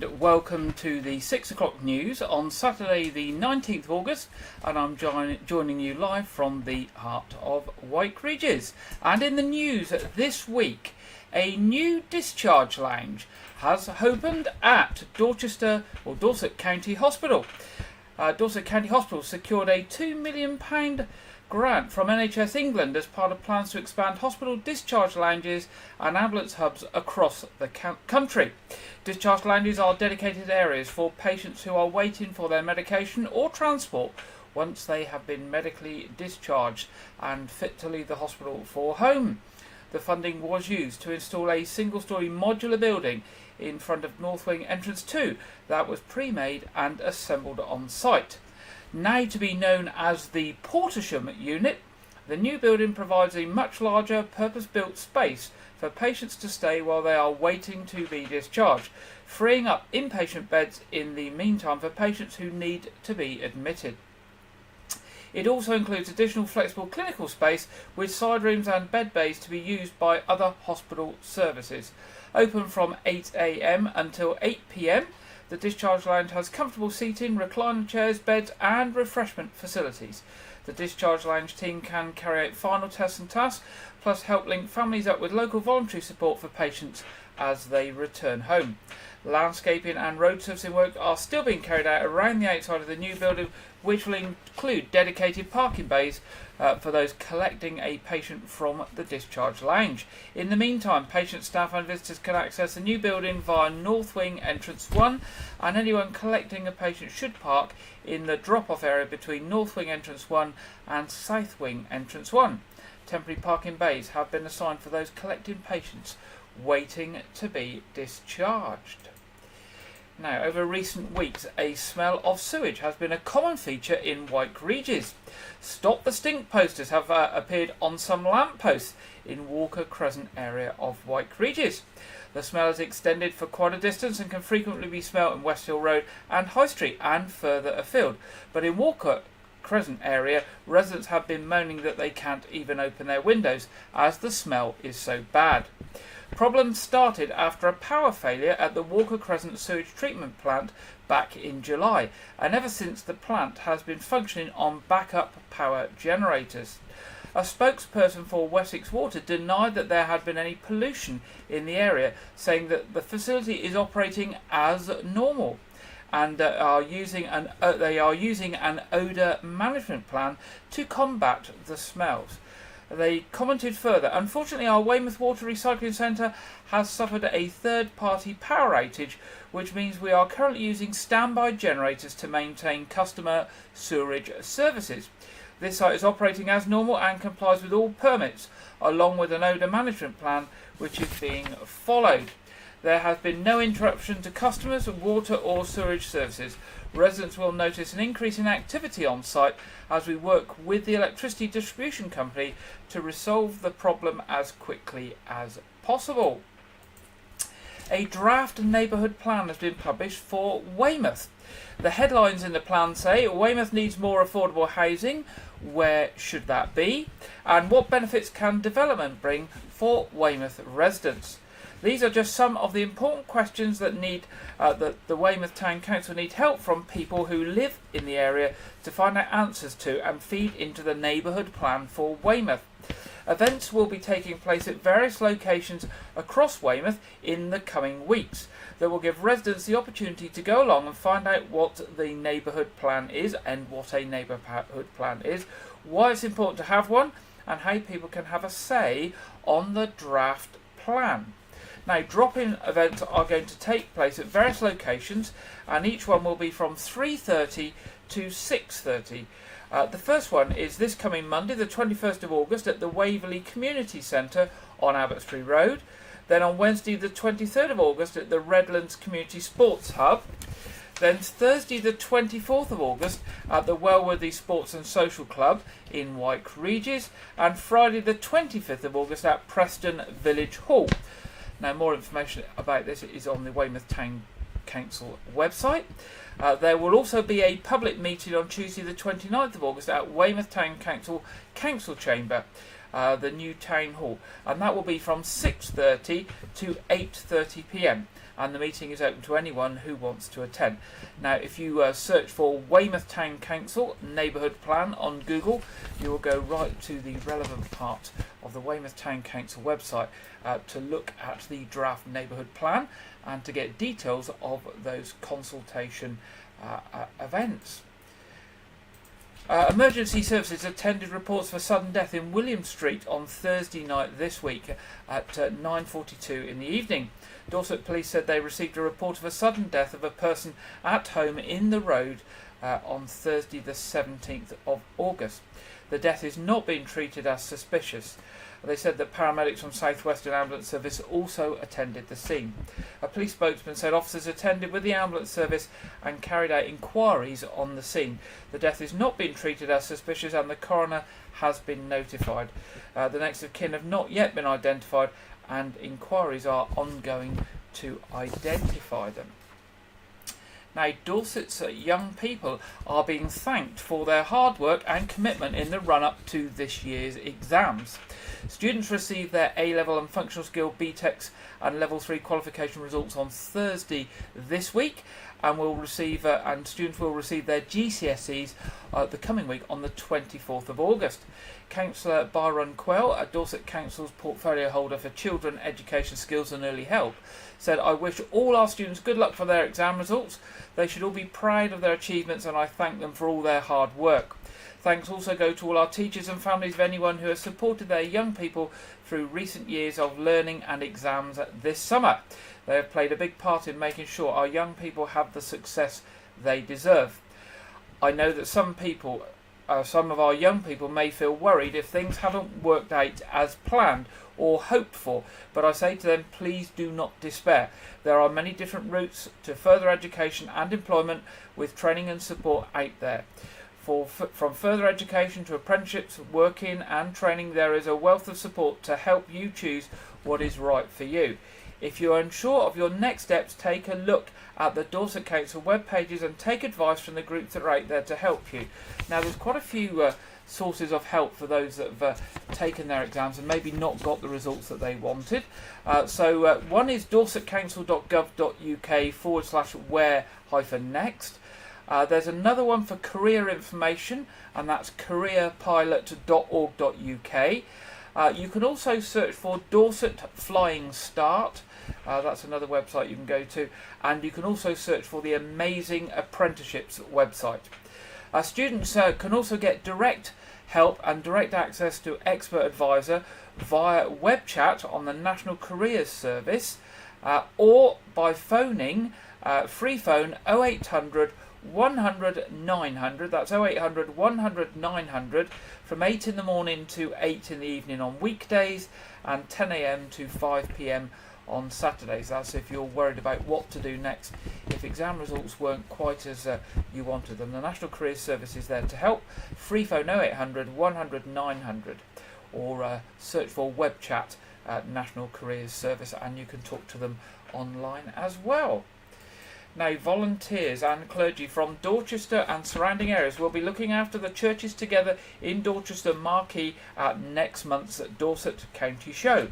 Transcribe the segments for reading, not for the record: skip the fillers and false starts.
and welcome to the 6 o'clock news on Saturday the 19th of August, and I'm joining you live from the heart of White Regis. And in the news this week, a new discharge lounge has opened at Dorset County Hospital. Dorset County Hospital secured a £2 million grant from NHS England as part of plans to expand hospital discharge lounges and ambulance hubs across the country. Discharge lounges are dedicated areas for patients who are waiting for their medication or transport once they have been medically discharged and fit to leave the hospital for home. The funding was used to install a single-storey modular building in front of North Wing Entrance 2 that was pre-made and assembled on site. Now to be known as the Portersham unit, the new building provides a much larger purpose-built space for patients to stay while they are waiting to be discharged, freeing up inpatient beds in the meantime for patients who need to be admitted. It also includes additional flexible clinical space with side rooms and bed bays to be used by other hospital services. Open from 8 a.m. until 8 p.m, the discharge lounge has comfortable seating, recliner chairs, beds and refreshment facilities. The discharge lounge team can carry out final tests and tasks, plus help link families up with local voluntary support for patients as they return home. Landscaping and road surfacing work are still being carried out around the outside of the new building, which will include dedicated parking bays for those collecting a patient from the discharge lounge. In the meantime, patients, staff and visitors can access the new building via North Wing Entrance 1, and anyone collecting a patient should park in the drop-off area between North Wing Entrance 1 and South Wing Entrance 1. Temporary parking bays have been assigned for those collecting patients waiting to be discharged. Now, over recent weeks, a smell of sewage has been a common feature in White Regis. Stop the Stink posters have appeared on some lampposts in Walker Crescent area of White Regis. The smell is extended for quite a distance and can frequently be smelt in Westhill Road and High Street and further afield. But in Walker Crescent area, residents have been moaning that they can't even open their windows as the smell is so bad. Problems started after a power failure at the Walker Crescent sewage treatment plant back in July, and ever since the plant has been functioning on backup power generators. A spokesperson for Wessex Water denied that there had been any pollution in the area, saying that the facility is operating as normal and they are using an odour management plan to combat the smells. They commented further, "Unfortunately, our Weymouth Water Recycling Centre has suffered a third-party power outage, which means we are currently using standby generators to maintain customer sewerage services. This site is operating as normal and complies with all permits, along with an odour management plan which is being followed. There has been no interruption to customers, water or sewerage services. Residents will notice an increase in activity on site as we work with the electricity distribution company to resolve the problem as quickly as possible." A draft neighbourhood plan has been published for Weymouth. The headlines in the plan say Weymouth needs more affordable housing. Where should that be? And what benefits can development bring for Weymouth residents? These are just some of the important questions that the Weymouth Town Council need help from people who live in the area to find out answers to and feed into the neighbourhood plan for Weymouth. Events will be taking place at various locations across Weymouth in the coming weeks that will give residents the opportunity to go along and find out what the neighbourhood plan is and what a neighbourhood plan is, why it's important to have one, and how people can have a say on the draft plan. Now, drop-in events are going to take place at various locations, and each one will be from 3:30 to 6:30. The first one is this coming Monday, the 21st of August, at the Waverley Community Centre on Abbotsbury Road. Then on Wednesday, the 23rd of August, at the Redlands Community Sports Hub. Then Thursday, the 24th of August, at the Welworthy Sports and Social Club in White Regis. And Friday, the 25th of August, at Preston Village Hall. Now, more information about this is on the Weymouth Town Council website. There will also be a public meeting on Tuesday the 29th of August at Weymouth Town Council Chamber, the new town hall, and that will be from 6:30 to 8:30 p.m. and the meeting is open to anyone who wants to attend. Now, if you search for Weymouth Town Council Neighbourhood Plan on Google, you will go right to the relevant part of the Weymouth Town Council website to look at the draft neighbourhood plan and to get details of those consultation events. Emergency services attended reports of a sudden death in William Street on Thursday night this week at 9:42 in the evening. Dorset Police said they received a report of a sudden death of a person at home in the road on Thursday the 17th of August. The death is not being treated as suspicious. They said that paramedics from South Western Ambulance Service also attended the scene. A police spokesman said officers attended with the ambulance service and carried out inquiries on the scene. The death is not being treated as suspicious and the coroner has been notified. The next of kin have not yet been identified and inquiries are ongoing to identify them. Now, Dorset's young people are being thanked for their hard work and commitment in the run-up to this year's exams. Students received their A-level and functional skill BTECs and Level 3 qualification results on Thursday this week, and students will receive their GCSEs the coming week on the 24th of August. Councillor Byron Quell, a Dorset Council's portfolio holder for children, education, skills and early help, said, "I wish all our students good luck for their exam results. They should all be proud of their achievements and I thank them for all their hard work. Thanks also go to all our teachers and families of anyone who has supported their young people through recent years of learning and exams this summer. They have played a big part in making sure our young people have the success they deserve. I know that some of our young people may feel worried if things haven't worked out as planned or hoped for, but I say to them, please do not despair. There are many different routes to further education and employment with training and support out there. From further education to apprenticeships, working and training, there is a wealth of support to help you choose what is right for you. If you are unsure of your next steps, take a look at the Dorset Council web pages and take advice from the groups that are out there to help you." Now, there's quite a few sources of help for those that have taken their exams and maybe not got the results that they wanted. One is dorsetcouncil.gov.uk/where-next. There's another one for career information, and that's careerpilot.org.uk. You can also search for Dorset Flying Start. That's another website you can go to. And you can also search for the Amazing Apprenticeships website. Students can also get direct help and direct access to expert advisor via web chat on the National Careers Service or by phoning free phone 0800 100 900, that's 0800 100 900, from 8 in the morning to 8 in the evening on weekdays and 10 a.m. to 5 p.m. on Saturdays. That's if you're worried about what to do next if exam results weren't quite as you wanted them. The National Careers Service is there to help. Free phone 0800 100 900 or search for web chat at National Careers Service and you can talk to them online as well. Now, volunteers and clergy from Dorchester and surrounding areas will be looking after the Churches Together in Dorchester marquee at next month's Dorset County Show.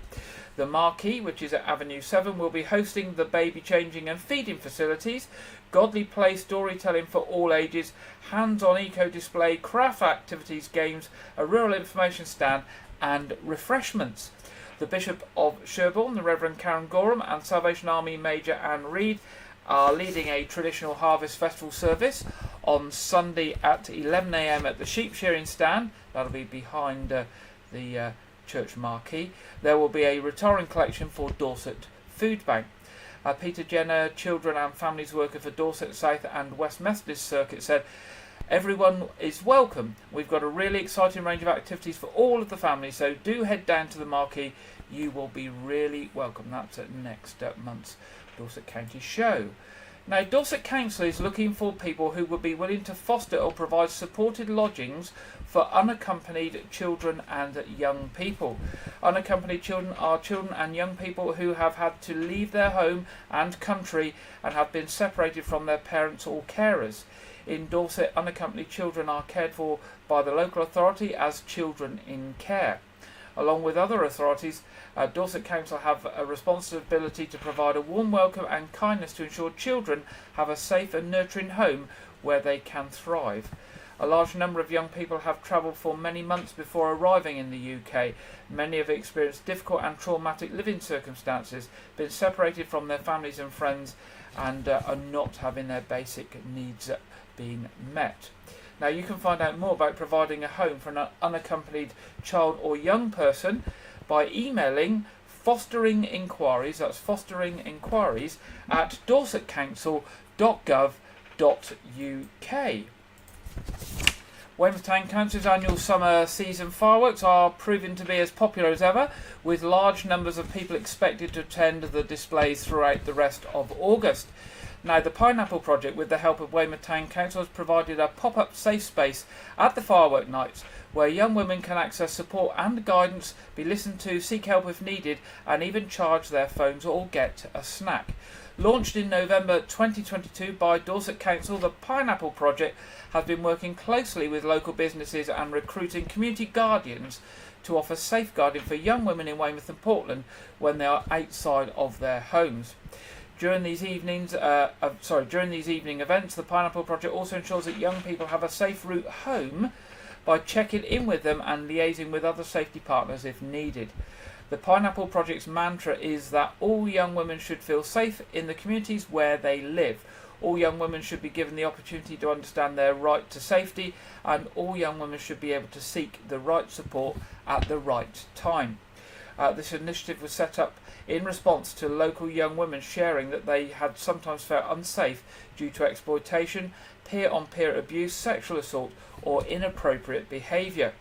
The marquee, which is at Avenue 7, will be hosting the baby changing and feeding facilities, godly play, storytelling for all ages, hands-on eco-display, craft activities, games, a rural information stand and refreshments. The Bishop of Sherborne, the Reverend Karen Gorham, and Salvation Army Major Anne Reid are leading a traditional harvest festival service on Sunday at 11 a.m. at the sheep shearing stand. That'll be behind the church marquee. There will be a retiring collection for Dorset Food Bank. Peter Jenner, children and families worker for Dorset South and West Methodist Circuit, said, "Everyone is welcome. We've got a really exciting range of activities for all of the families, so do head down to the marquee. You will be really welcome." That's at next month's Dorset County Show. Now, Dorset Council is looking for people who would be willing to foster or provide supported lodgings for unaccompanied children and young people. Unaccompanied children are children and young people who have had to leave their home and country and have been separated from their parents or carers. In Dorset, unaccompanied children are cared for by the local authority as children in care. Along with other authorities, Dorset Council have a responsibility to provide a warm welcome and kindness to ensure children have a safe and nurturing home where they can thrive. A large number of young people have travelled for many months before arriving in the UK. Many have experienced difficult and traumatic living circumstances, been separated from their families and friends, and are not having their basic needs being met. Now, you can find out more about providing a home for an unaccompanied child or young person by emailing fostering inquiries, that's fostering inquiries, at dorsetcouncil.gov.uk. Weymouth Town Council's annual summer season fireworks are proving to be as popular as ever, with large numbers of people expected to attend the displays throughout the rest of August. Now, the Pineapple Project, with the help of Weymouth Town Council, has provided a pop-up safe space at the firework nights where young women can access support and guidance, be listened to, seek help if needed, and even charge their phones or get a snack. Launched in November 2022 by Dorset Council, the Pineapple Project has been working closely with local businesses and recruiting community guardians to offer safeguarding for young women in Weymouth and Portland when they are outside of their homes. During these evening events, the Pineapple Project also ensures that young people have a safe route home by checking in with them and liaising with other safety partners if needed. The Pineapple Project's mantra is that all young women should feel safe in the communities where they live. All young women should be given the opportunity to understand their right to safety, and all young women should be able to seek the right support at the right time. This initiative was set up in response to local young women sharing that they had sometimes felt unsafe due to exploitation, peer-on-peer abuse, sexual assault, or inappropriate behaviour.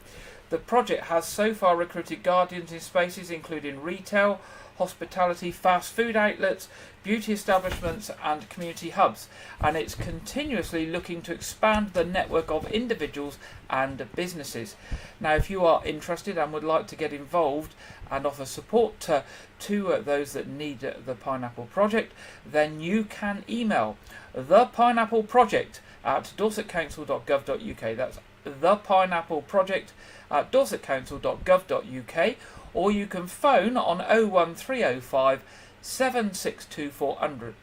The project has so far recruited guardians in spaces including retail, hospitality, fast food outlets, beauty establishments and community hubs, and it's continuously looking to expand the network of individuals and businesses. Now, if you are interested and would like to get involved and offer support to those that need the Pineapple Project, then you can email thepineappleproject@dorsetcouncil.gov.uk. That's thepineappleproject@dorsetcouncil.gov.uk, or you can phone on 01305 762 400,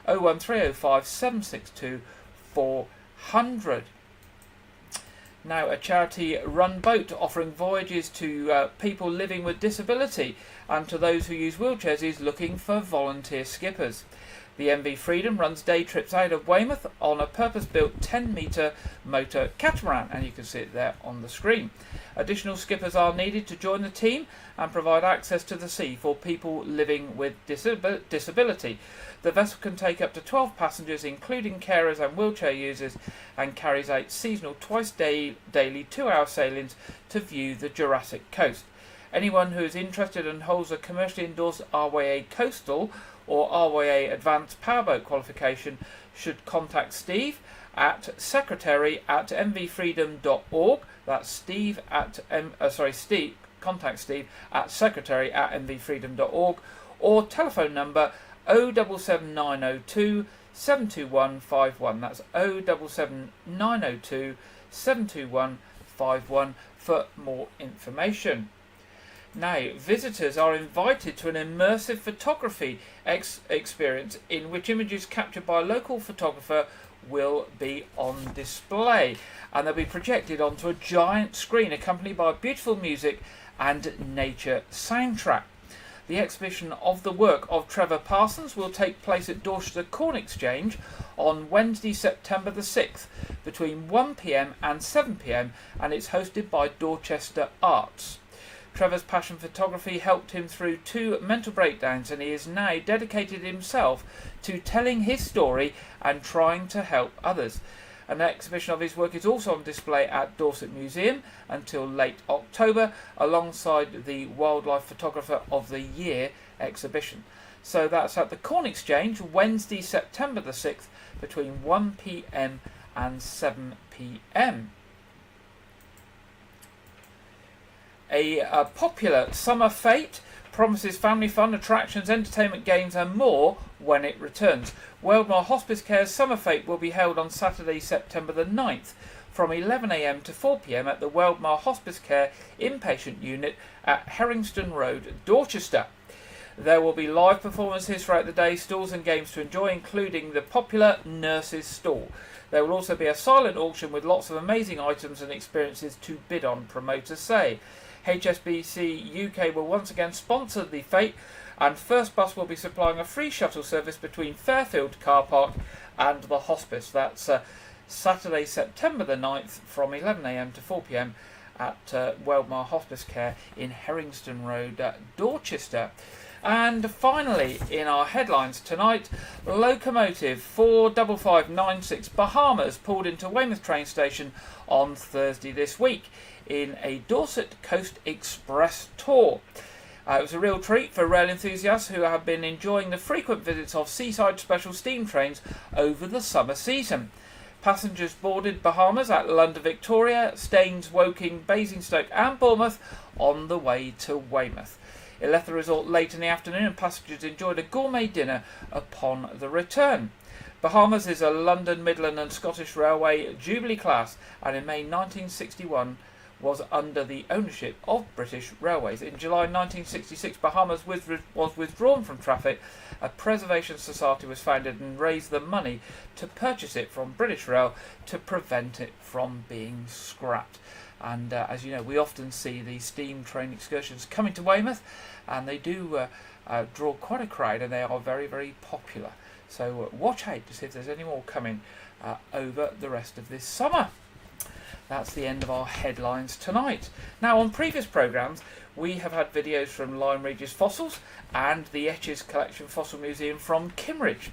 01305 762 400. Now, a charity-run boat offering voyages to people living with disability and to those who use wheelchairs is looking for volunteer skippers. The MV Freedom runs day trips out of Weymouth on a purpose-built 10-metre motor catamaran, and you can see it there on the screen. Additional skippers are needed to join the team and provide access to the sea for people living with disability. The vessel can take up to 12 passengers, including carers and wheelchair users, and carries out seasonal daily 2-hour sailings to view the Jurassic Coast. Anyone who is interested and holds a commercially endorsed RYA Coastal or RYA Advanced Powerboat qualification should contact Steve at secretary@mvfreedom.org. That's contact Steve at secretary@mvfreedom.org, or telephone number 077 72151. That's 077 72151 for more information. Now, visitors are invited to an immersive photography experience in which images captured by a local photographer will be on display, and they'll be projected onto a giant screen accompanied by beautiful music and nature soundtrack. The exhibition of the work of Trevor Parsons will take place at Dorchester Corn Exchange on Wednesday, September the 6th, between 1 p.m. and 7 p.m, and it's hosted by Dorchester Arts. Trevor's passion for photography helped him through 2 mental breakdowns, and he has now dedicated himself to telling his story and trying to help others. An exhibition of his work is also on display at Dorset Museum until late October, alongside the Wildlife Photographer of the Year exhibition. So that's at the Corn Exchange, Wednesday, September the 6th, between 1 p.m. and 7 p.m. A popular summer fete promises family fun, attractions, entertainment, games and more when it returns. Weldmore Hospice Care's summer fete will be held on Saturday, September the 9th. from 11 a.m. to 4 p.m. at the Weldmar Hospice Care Inpatient Unit at Herringston Road, Dorchester. There will be live performances throughout the day, stalls and games to enjoy, including the popular Nurses stall. There will also be a silent auction with lots of amazing items and experiences to bid on, promoters say. HSBC UK will once again sponsor the fete, and First Bus will be supplying a free shuttle service between Fairfield Car Park and the hospice. That's Saturday, September the 9th from 11 a.m. to 4 p.m. at Weldmar Hospice Care in Herringston Road, Dorchester. And finally, in our headlines tonight, locomotive 45596 Bahamas pulled into Weymouth train station on Thursday this week in a Dorset Coast Express tour. It was a real treat for rail enthusiasts who have been enjoying the frequent visits of seaside special steam trains over the summer season. Passengers boarded Bahamas at London Victoria, Staines, Woking, Basingstoke and Bournemouth on the way to Weymouth. It left the resort late in the afternoon and passengers enjoyed a gourmet dinner upon the return. Bahamas is a London, Midland and Scottish Railway Jubilee class, and in May 1961 was under the ownership of British Railways. In July 1966, Bahamas was withdrawn from traffic. A preservation society was founded and raised the money to purchase it from British Rail to prevent it from being scrapped. And as you know, we often see these steam train excursions coming to Weymouth, and they do draw quite a crowd, and they are very, very popular. So watch out to see if there's any more coming over the rest of this summer. That's the end of our headlines tonight. Now, on previous programmes, we have had videos from Lyme Regis Fossils and the Etches Collection Fossil Museum from Kimmeridge.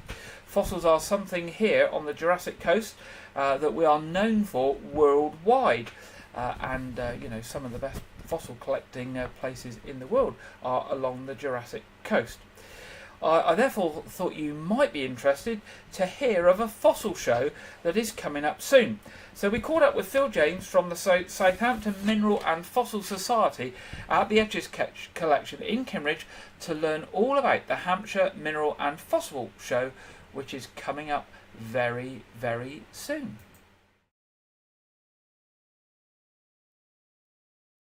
Fossils are something here on the Jurassic Coast that we are known for worldwide. And some of the best fossil collecting places in the world are along the Jurassic Coast. I therefore thought you might be interested to hear of a fossil show that is coming up soon. So we caught up with Phil James from the Southampton Mineral and Fossil Society at the Etches Collection in Kimmeridge to learn all about the Hampshire Mineral and Fossil Show, which is coming up very, very soon.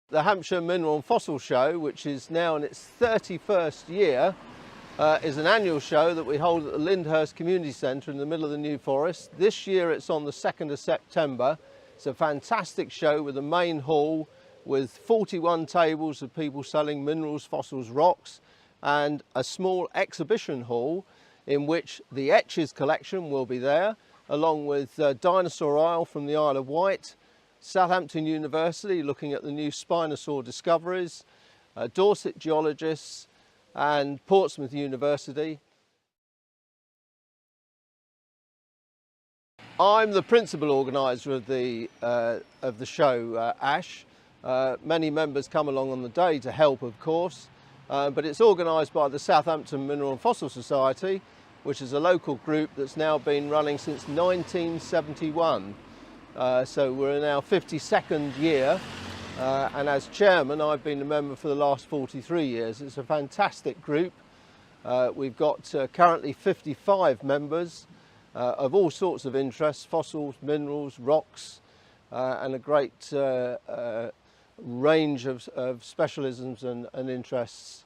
The Hampshire Mineral and Fossil Show, which is now in its 31st year, is an annual show that we hold at the Lyndhurst Community Centre in the middle of the New Forest. This year it's on the 2nd of September. It's a fantastic show with a main hall with 41 tables of people selling minerals, fossils, rocks, and a small exhibition hall in which the Etches collection will be there, along with Dinosaur Isle from the Isle of Wight, Southampton University looking at the new Spinosaur discoveries, Dorset geologists and Portsmouth University. I'm the principal organiser of the show, Ash. Many members come along on the day to help, of course, but it's organised by the Southampton Mineral and Fossil Society, which is a local group that's now been running since 1971. So we're in our 52nd year, and as chairman I've been a member for the last 43 years. It's a fantastic group. We've got currently 55 members of all sorts of interests: fossils, minerals, rocks, and a great range of specialisms and interests.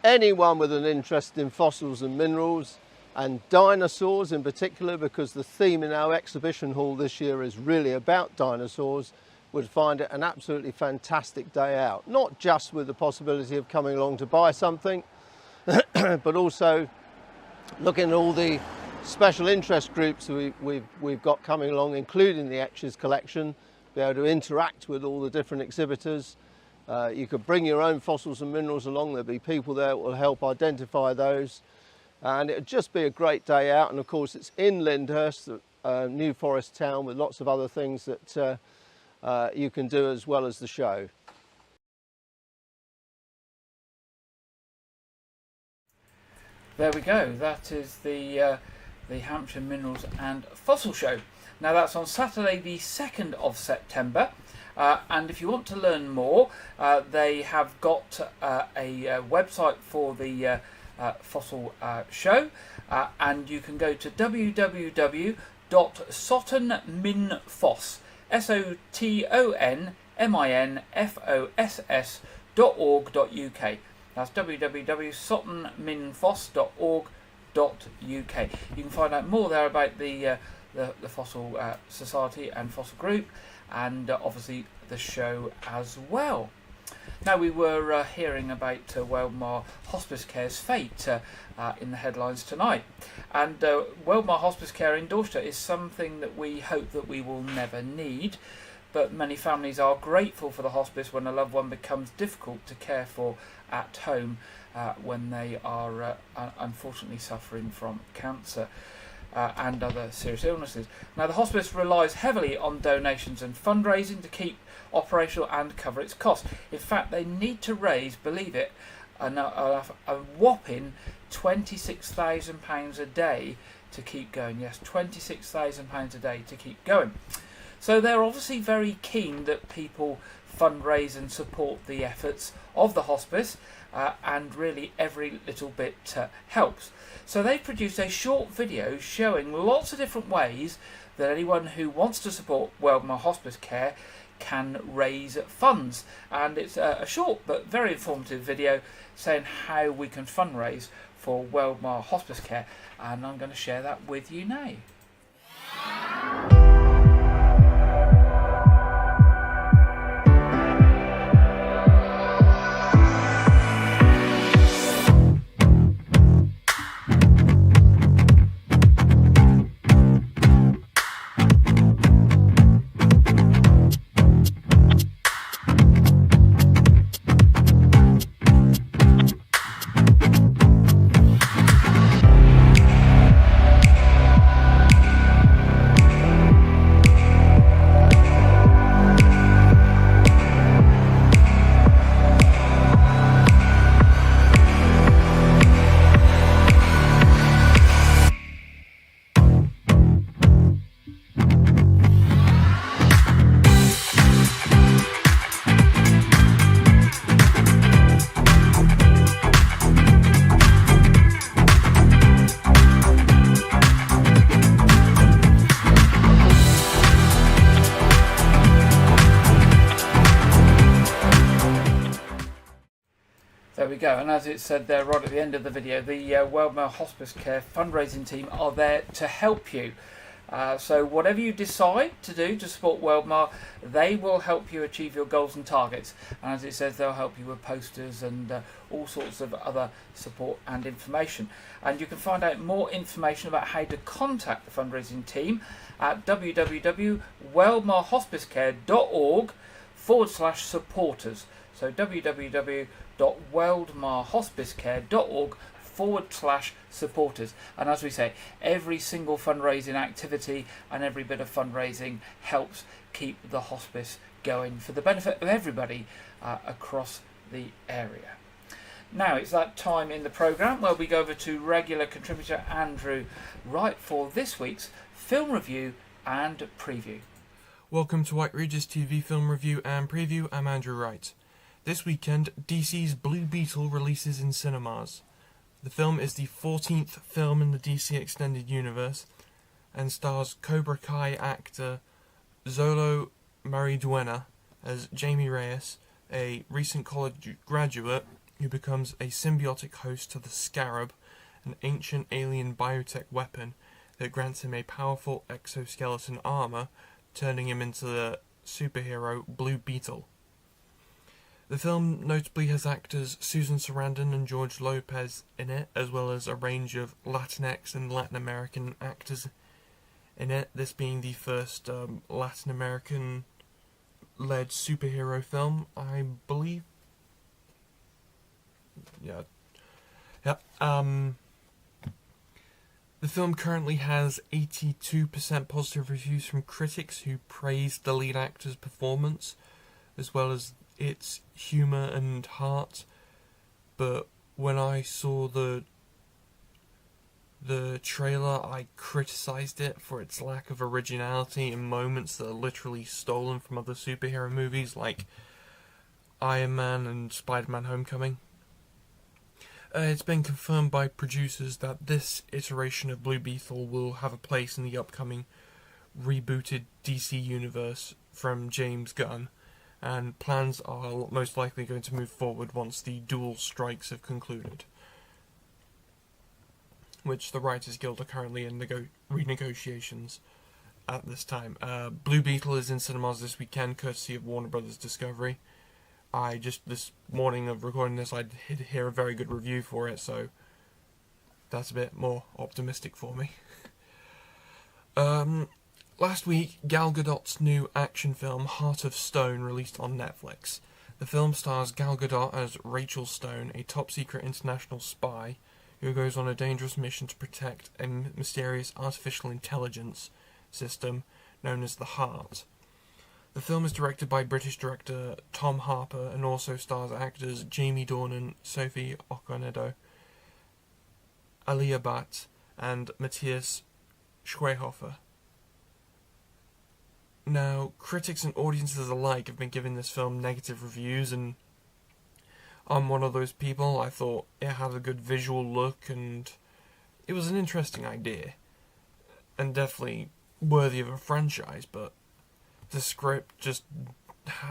Anyone with an interest in fossils and minerals, and dinosaurs in particular, because the theme in our exhibition hall this year is really about dinosaurs, would find it an absolutely fantastic day out. Not just with the possibility of coming along to buy something, but also looking at all the special interest groups we've got coming along, including the Etches collection, be able to interact with all the different exhibitors. You could bring your own fossils and minerals along. There'll be people there that will help identify those. And it would just be a great day out. And of course it's in Lyndhurst, New Forest town, with lots of other things that you can do as well as the show. There we go. That is the Hampshire Minerals and Fossil Show. Now that's on Saturday the 2nd of September. And if you want to learn more, they have got a website for the fossil show, and you can go to www.etches.org.uk www.sotonminfoss, sotonminfoss.org.uk. That's www.sotonminfoss.org.uk. You can find out more there about the Fossil Society and Fossil Group, and obviously the show as well. Now, we were hearing about Weldmar Hospice Care's fate in the headlines tonight, and Weldmar Hospice Care in Dorchester is something that we hope that we will never need, but many families are grateful for the hospice when a loved one becomes difficult to care for at home when they are unfortunately suffering from cancer and other serious illnesses. Now, the hospice relies heavily on donations and fundraising to keep operational and cover its costs. In fact, they need to raise, believe it, a whopping £26,000 a day to keep going. Yes, £26,000 a day to keep going. So they're obviously very keen that people fundraise and support the efforts of the hospice, and really every little bit helps. So they've produced a short video showing lots of different ways that anyone who wants to support Weldmar Hospice Care can raise funds, and it's a short but very informative video saying how we can fundraise for Weldmar Hospice Care, and I'm going to share that with you now. There we go, and as it said there right at the end of the video, the Weldmar Hospice Care fundraising team are there to help you. So whatever you decide to do to support Weldmar, they will help you achieve your goals and targets. And as it says, they'll help you with posters and all sorts of other support and information. And you can find out more information about how to contact the fundraising team at www.weldmarhospicecare.org/supporters. So www.weldmarhospicecare.org/supporters. And as we say, every single fundraising activity and every bit of fundraising helps keep the hospice going for the benefit of everybody across the area. Now it's that time in the programme where we go over to regular contributor Andrew Wright for this week's film review and preview. Welcome to White Regis TV film review and preview. I'm Andrew Wright. This weekend, DC's Blue Beetle releases in cinemas. The film is the 14th film in the DC Extended Universe and stars Cobra Kai actor Xolo Mariduena as Jamie Reyes, a recent college graduate who becomes a symbiotic host to the Scarab, an ancient alien biotech weapon that grants him a powerful exoskeleton armor, turning him into the superhero Blue Beetle. The film notably has actors Susan Sarandon and George Lopez in it, as well as a range of Latinx and Latin American actors in it, this being the first Latin American-led superhero film, I believe. Yeah. The film currently has 82% positive reviews from critics who praised the lead actor's performance, as well as its humour and heart. But when I saw the trailer, I criticised it for its lack of originality in moments that are literally stolen from other superhero movies like Iron Man and Spider-Man Homecoming. It's been confirmed by producers that this iteration of Blue Beetle will have a place in the upcoming rebooted DC universe from James Gunn, and plans are most likely going to move forward once the dual strikes have concluded, which the Writers Guild are currently in renegotiations at this time. Blue Beetle is in cinemas this weekend, courtesy of Warner Brothers Discovery. This morning of recording this, I did hear a very good review for it, so that's a bit more optimistic for me. Last week, Gal Gadot's new action film, Heart of Stone, released on Netflix. The film stars Gal Gadot as Rachel Stone, a top-secret international spy who goes on a dangerous mission to protect a mysterious artificial intelligence system known as the Heart. The film is directed by British director Tom Harper and also stars actors Jamie Dornan, Sophie Okonedo, Alia Bhatt, and Matthias Schweighöfer. Now, critics and audiences alike have been giving this film negative reviews, and I'm one of those people. I thought it had a good visual look, and it was an interesting idea, and definitely worthy of a franchise, but the script just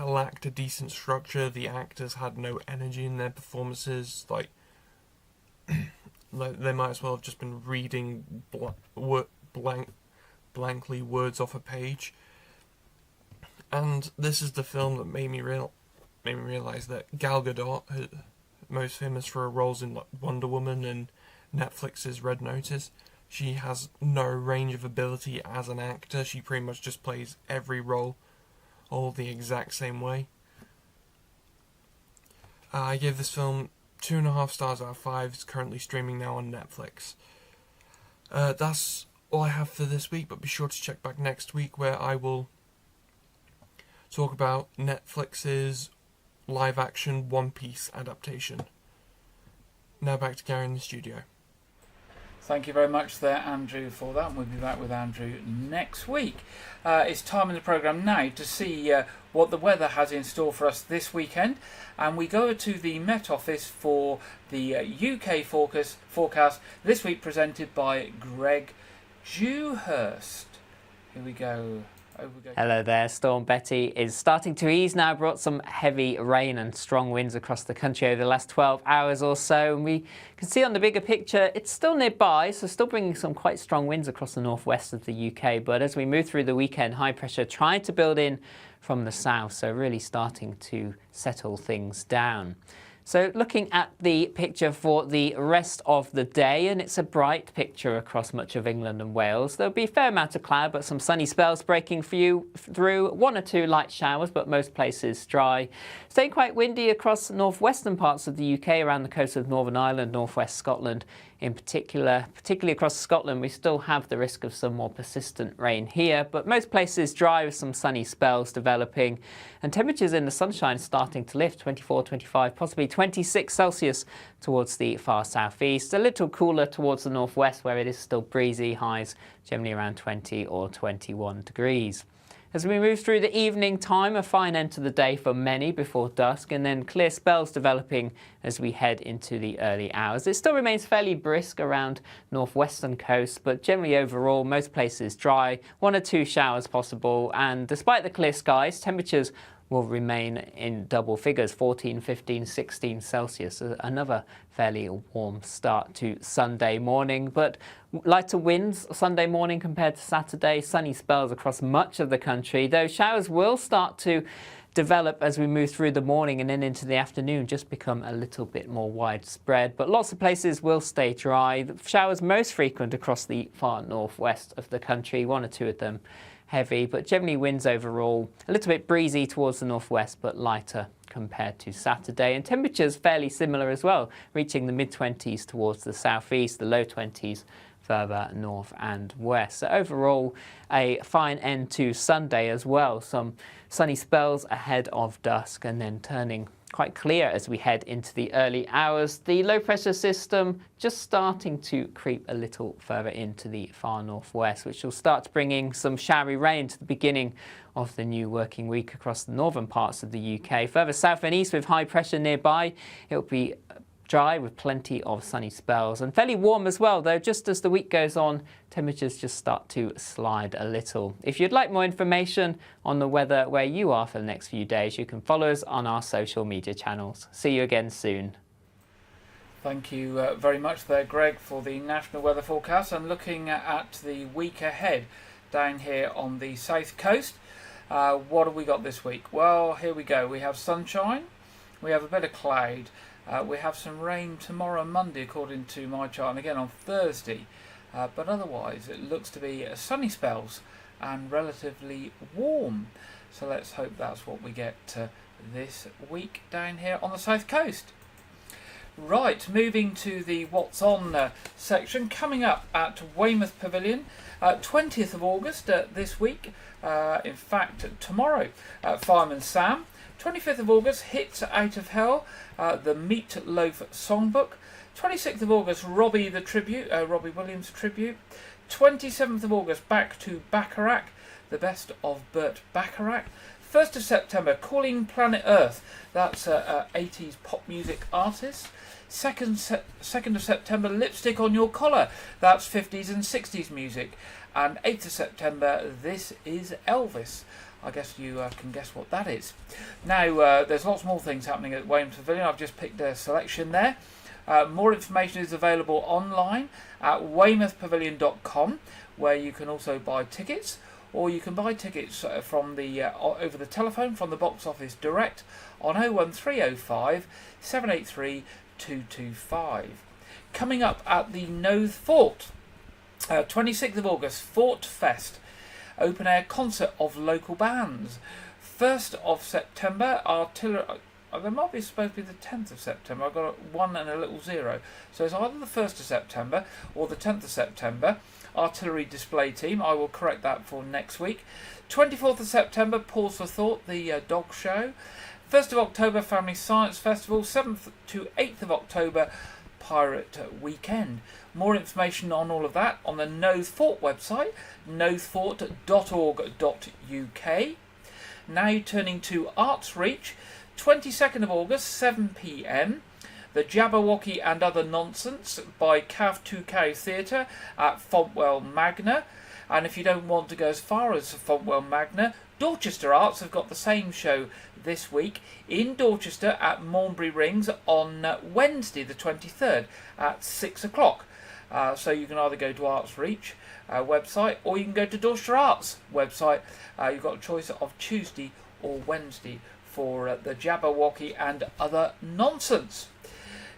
lacked a decent structure. The actors had no energy in their performances. Like they might as well have just been reading blankly words off a page. And this is the film that made me realize that Gal Gadot, most famous for her roles in Wonder Woman and Netflix's Red Notice, she has no range of ability as an actor. She pretty much just plays every role all the exact same way. I gave this film 2.5 stars out of 5. It's currently streaming now on Netflix. That's all I have for this week, but be sure to check back next week where I will talk about Netflix's live-action One Piece adaptation. Now back to Gary in the studio. Thank you very much there, Andrew, for that. We'll be back with Andrew next week. It's time in the programme now to see what the weather has in store for us this weekend. And we go to the Met Office for the UK forecast, this week presented by Greg Dewhurst. Here we go. Hello there. Storm Betty is starting to ease now, brought some heavy rain and strong winds across the country over the last 12 hours or so. And we can see on the bigger picture, it's still nearby, so still bringing some quite strong winds across the northwest of the UK. But as we move through the weekend, high pressure trying to build in from the south, so really starting to settle things down. So looking at the picture for the rest of the day, and it's a bright picture across much of England and Wales. There'll be a fair amount of cloud, but some sunny spells breaking through, 1 or 2 light showers, but most places dry. Staying quite windy across northwestern parts of the UK, around the coast of Northern Ireland, northwest Scotland in particular. Particularly across Scotland, we still have the risk of some more persistent rain here, but most places dry with some sunny spells developing. And temperatures in the sunshine starting to lift, 24, 25, possibly 26 Celsius towards the far southeast. A little cooler towards the northwest where it is still breezy, highs generally around 20 or 21 degrees. As we move through the evening time, a fine end to the day for many before dusk, and then clear spells developing as we head into the early hours. It still remains fairly brisk around northwestern coast, but generally overall, most places dry, 1 or 2 showers possible, and despite the clear skies, temperatures will remain in double figures, 14, 15, 16 Celsius. Another fairly warm start to Sunday morning, but lighter winds Sunday morning compared to Saturday. Sunny spells across much of the country, though showers will start to develop as we move through the morning and then into the afternoon, just become a little bit more widespread. But lots of places will stay dry. The showers most frequent across the far northwest of the country, 1 or 2 of them heavy, but generally winds overall a little bit breezy towards the northwest, but lighter compared to Saturday. And temperatures fairly similar as well, reaching the mid-20s towards the southeast, the low 20s further north and west. So overall, a fine end to Sunday as well. Some sunny spells ahead of dusk and then turning quite clear as we head into the early hours. The low pressure system just starting to creep a little further into the far northwest, which will start bringing some showery rain to the beginning of the new working week across the northern parts of the UK. Further south and east with high pressure nearby, it will be dry with plenty of sunny spells and fairly warm as well, though just as the week goes on, temperatures just start to slide a little. If you'd like more information on the weather where you are for the next few days, you can follow us on our social media channels. See you again soon. Thank you very much there, Greg, for the national weather forecast. And looking at the week ahead down here on the south coast, what have we got this week? Well, here we go. We have sunshine, we have a bit of cloud, we have some rain tomorrow and Monday according to my chart, and again on Thursday. But otherwise it looks to be sunny spells and relatively warm. So let's hope that's what we get this week down here on the south coast. Right, moving to the What's On section, coming up at Weymouth Pavilion, 20th of August this week, in fact tomorrow, Fireman Sam. 25th of August, Hits Out of Hell, the Meat Loaf Songbook. 26th of August, Robbie Williams tribute. 27th of August, Back to Bacharach, the best of Burt Bacharach. 1st of September, Calling Planet Earth, that's 80s pop music artist. 2nd of September, Lipstick on Your Collar, that's 50s and 60s music. And 8th of September, This Is Elvis. I guess you can guess what that is. Now, there's lots more things happening at Weymouth Pavilion. I've just picked a selection there. More information is available online at weymouthpavilion.com, where you can also buy tickets, or you can buy tickets from the over the telephone from the box office direct on 01305 783 225. Coming up at the Knowth Fort, 26th of August, Fort Fest, open air concert of local bands. 1st of September, artillery. There might be supposed to be the 10th of September. I've got a 1 and a little 0. So it's either the 1st of September or the 10th of September. Artillery display team. I will correct that for next week. 24th of September, Pause for Thought, the dog show. 1st of October, Family Science Festival. 7th to 8th of October, Pirate Weekend. More information on all of that on the Knowth Fort website, knowthfort.org.uk. Now turning to Arts Reach, 22nd of August, 7 p.m. The Jabberwocky and Other Nonsense by Cav 2K Theatre at Fontwell Magna. And if you don't want to go as far as Fontwell Magna, Dorchester Arts have got the same show this week in Dorchester at Maunbury Rings on Wednesday the 23rd at 6 o'clock. So you can either go to Arts Reach website, or you can go to Dorchester Arts website. You've got a choice of Tuesday or Wednesday for the Jabberwocky and Other Nonsense.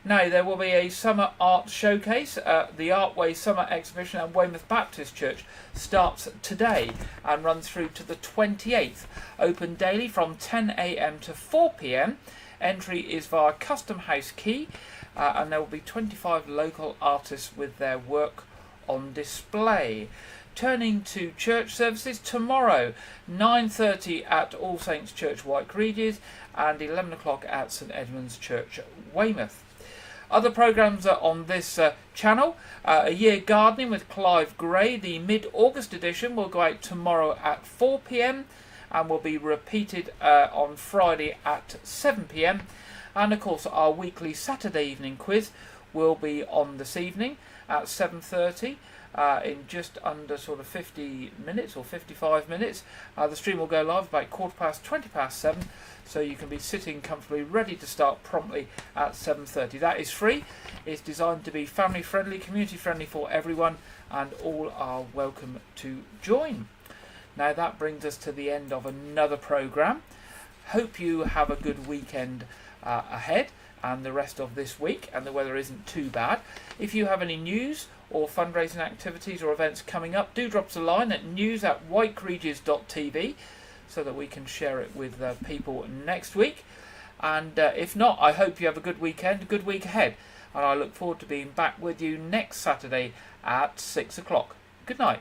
Now, there will be a summer art showcase. The Artway Summer Exhibition at Weymouth Baptist Church starts today and runs through to the 28th. Open daily from 10 a.m. to 4 p.m. Entry is via Custom House Key, and there will be 25 local artists with their work on display. Turning to church services, tomorrow 9:30 at All Saints Church, White Regis, and 11 o'clock at St Edmund's Church, Weymouth. Other programmes are on this channel. A Year Gardening with Clive Gray, the mid-August edition, will go out tomorrow at 4 p.m. and will be repeated on Friday at 7 p.m. And of course our weekly Saturday evening quiz will be on this evening at 7:30. In just under sort of 50 minutes or 55 minutes. The stream will go live about 7:15, so you can be sitting comfortably ready to start promptly at 7:30. That is free. It's designed to be family friendly, community friendly for everyone, and all are welcome to join. Now that brings us to the end of another programme. Hope you have a good weekend ahead and the rest of this week, and the weather isn't too bad. If you have any news or fundraising activities or events coming up, do drop us a line at news@whiteregis.tv so that we can share it with people next week. And if not, I hope you have a good weekend, a good week ahead, and I look forward to being back with you next Saturday at 6 o'clock. Good night.